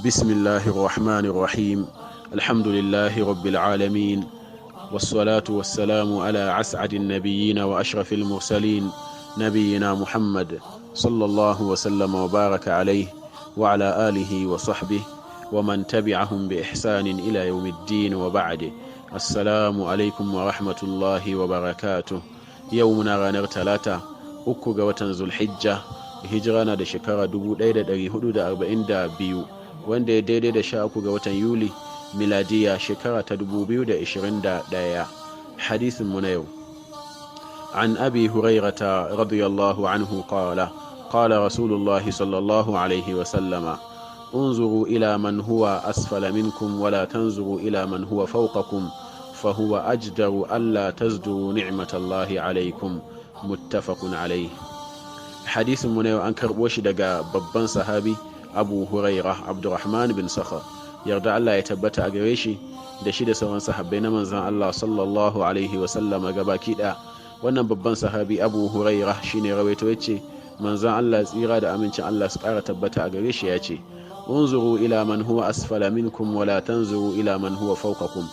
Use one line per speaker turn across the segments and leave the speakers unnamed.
بسم الله الرحمن الرحيم. الحمد لله رب العالمين، والصلاة والسلام على أسعد النبيين وأشرف المرسلين نبينا محمد صلى الله وسلم وبارك عليه وعلى آله وصحبه ومن تبعهم بإحسان إلى يوم الدين، وبعد. السلام عليكم ورحمة الله وبركاته. يومنا غانر ثلاثة uku ga watan Zulhijja, hijira na da shekara 1442, wanda ya daidai da 13 ga watan Yuli miladiya shekara ta 2021. hadisin mu na yau, an abi hurairata radiyallahu anhu qala rasulullahi sallallahu alaihi wa sallama, unzuru ila man huwa asfala minkum wala tanzuru ila man huwa fawqakum fahuwa ajdaru alla tazduru ni'matallahi alaikum, muttafaqun alayhi. hadisin mu ne an karbo shi daga babban sahabi Abu Huraira Abdurrahman bin Sakhar, yarda Allah ya tabbata a gare shi da shi da sauran sahabbai na manzon Allah sallallahu alaihi wa sallam gabaki da. Wannan babban sahabi Abu Huraira shine rawaito yace manzon Allah tsira da amincin Allah su kara tabbata a gare shi yace, unzuru ila man huwa asfala minkum wala tanzuru ila man huwa fawqakum,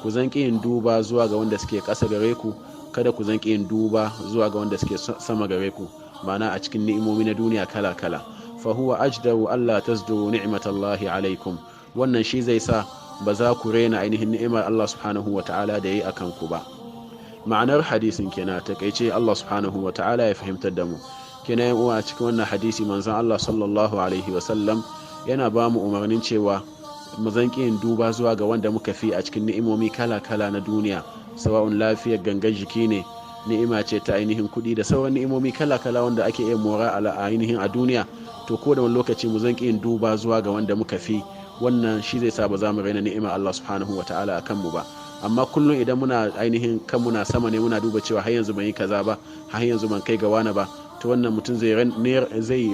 ku zanki yin duba zuwa ga wanda suke kasa gare ku, kada ku zanki yin duba zuwa ga wanda suke sama gare ku, ma'ana a cikin ni'imomi na duniya kala kala. fa huwa ajdaru alla tazduru ni'matallahi alaikum, wannan shi zai sa ba za ku rena ainihin ni'imar Allah subhanahu wata'ala da yayi akan ku ba. ma'anar hadisin kenan takeice Allah subhanahu wata'ala ya fahimtar da mu. kenan uwa a cikin wannan hadisi manzon Allah sallallahu alaihi wasallam yana ba mu umarnin cewa mu zanki yin duba zuwa ga wanda muka fi a cikin ni'imomi kala kala na duniya, sawa'un lafiyar gangan jiki ne, ni'ima ce ta ainihin kuɗi da sauran ni'imomi kala-kala wanda ake iya mora a ainihin a duniya. to ko da wani lokaci mu zanki yin duba zuwa ga wanda muka fi, wannan shi zai sa ba za mu raina ni'imar Allah subhanahu wata'ala akan mu ba. amma kullum idan muna ainihin kan muna sama ne, muna duba cewa har yanzu ban yi kaza ba, har yanzu ban kai ga wani ba, to wannan mutum zai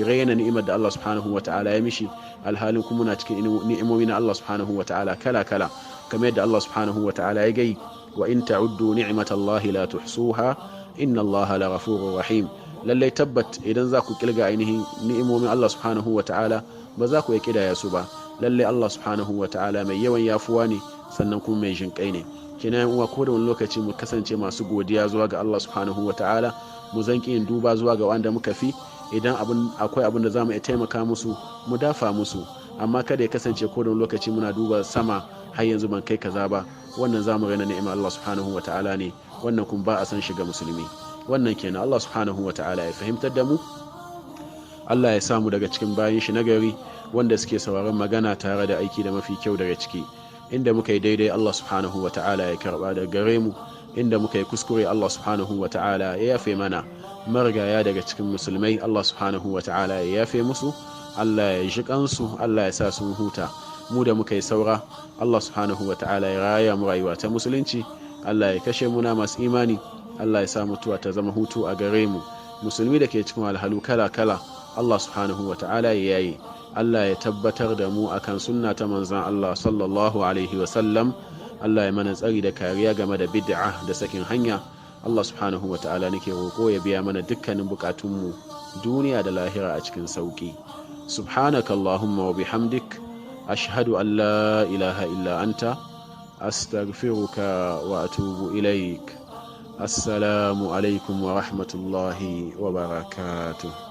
raina ni'imar da Allah subhanahu wata'ala ya mishi, alhalin kuma muna cikin ni'imomi na Allah subhanahu wata'ala kala-kala, kamar yadda Allah subhanahu wata'ala ya gai, wa in ta'uddu ni'matallahi la tuhsuha inna Allaha laghafurur rahim. lallai tabbat idan za ku kilga ainihin ni'imomin Allah subhanahu wata'ala ba za ku iya kidaya su ba. lallai Allah subhanahu wata'ala mai yawan yafuwa ne, sannan kuma mai jinkai ne. kina yan uwa, ko da wani lokaci mu kasance masu godiya zuwa ga Allah subhanahu wata'ala, mu zanki yin duba zuwa ga wanda muka fi. idan akwai abin da zamu iya taimaka musu, mu dafa musu, amma kada ya kasance ko da wani lokaci muna duba sama, har yanzu ban kai kaza ba, wannan zamu raina ni'imar Allah subhanahu wata'ala ne, wannan kuma ba a san shiga musulmi. wannan kenan. Allah subhanahu wata'ala ya fahimtar da mu, Allah ya samu daga cikin bayin shi nagari wanda suke sauraron magana tare da aiki da mafi kyau daga ciki. inda muka yi daidai Allah subhanahu wata'ala ya karba daga gare mu, inda muka yi kuskure Allah subhanahu wata'ala ya yafe mana. marigaya daga cikin musulmai Allah subhanahu wata'ala ya yafe musu, Allah ya ji kansu, Allah ya sa sun huta. mu da muka yi saura Allah subhanahu wata'ala ya raya mu rayuwa ta musulunci, Allah ya kashe muna masu imani, Allah ya sa mutuwa ta zama hutu a gare mu. musulmi da ke cikin alhalu kala kala Allah subhanahu wata'ala ya yayi, Allah ya tabbatar da mu akan sunna ta manzon Allah sallallahu alaihi wasallam. Allah ya mana tsari da kariya game da bid'a da sakin hanya. Allah subhanahu wata'ala nake roƙo ya biya mana dukkanin bukatunmu duniya da lahira a cikin sauki. subhanaka allahumma wa bihamdik, ashhadu an la ilaha illa anta, astaghfiruka wa atubu ilaik. assalamu alaikum wa rahmatullahi wa barakatuh.